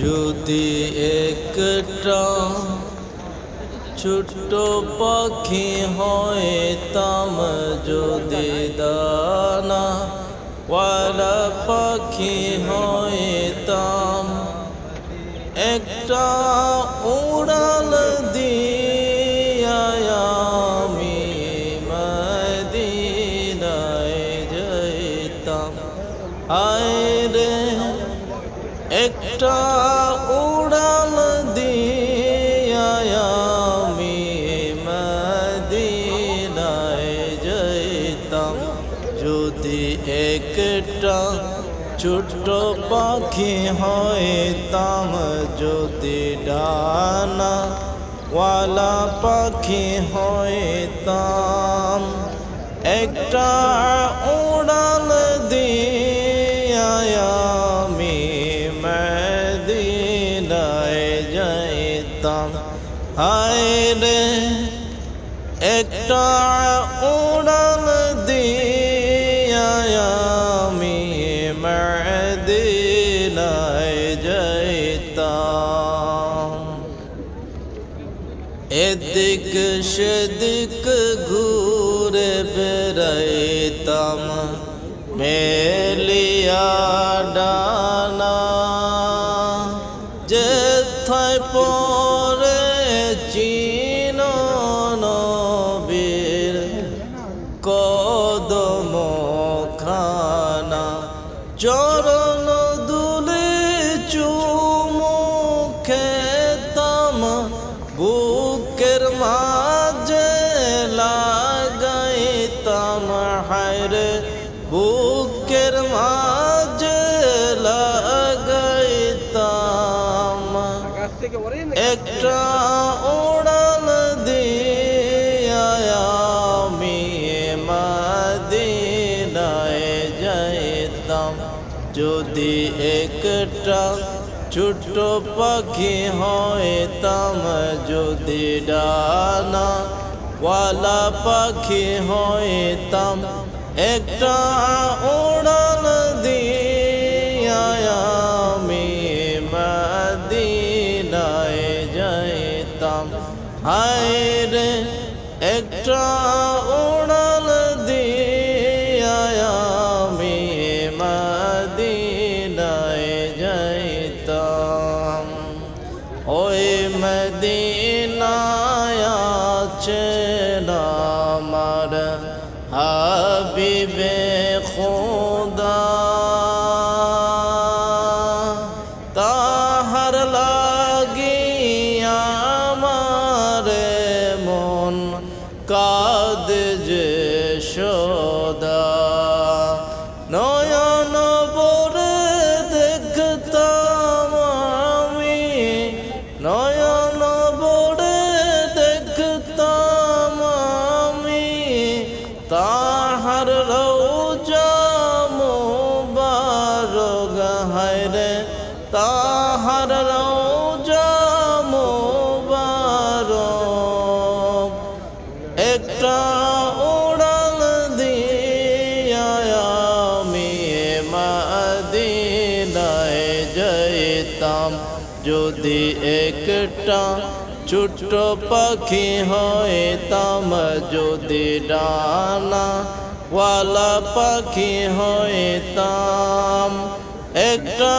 যদি একটা ছোট্ট পাখি হইতাম, যদি দানা ওয়ালা পাখি হইতাম, একটা উড়াল দিয়া আমি মদিনায় যাইতাম। আরে একটা উড়াল দিয়া আমি মদিনায় যাইতাম। যদি একটা ছোট্ট পাখি হইতাম, যদি ডানা ওয়ালা পাখি হইতাম, একটা উড়াল দিয়া আমি মদিনায় যাইতাম। হায়রে একটা উড়াল দিয়া আমি মদিনায় যাইতাম। এদিক সেদিক ঘুরে বেড়াইতাম, মেলিয়া ডানা, যেথায় পরে চিন নবীর কদম খানা, চরণ দুলে চুমু খেতাম, বুকের মাঝে লাগাইতাম। হায়রে বুকের মাঝে লাগাইতাম, একটা উড়াল দিয়া আমি মদিনায় যাইতাম। যদি একটা ছোট্ট পাখি হইতাম, যদি ডানা ওয়ালা পাখি হইতাম, একটা উড়াল দিয়া আমি মদিনায় যাইতাম। হায়রে একটা উড়াল দিয়া আমি মদিনায় যাইতাম। ওই মদিনায় আছেন আমার হাবিবে খুদা, তাহার লাগিয়া আমার মন কাঁদে যে সদা। নয়ন ভরে দেখতাম আমি, নয়ন ভরে দেখতাম আমি, তাহার রওজা মুবারক। হায়রে তাহার রওজা মুবারক, একটা উড়াল দিয়া আমি মদিনায় যাইতাম। যদি একটা ছোট্ট পাখি হইতাম, যদি ডানা ওয়ালা পাখি হইতাম, একটা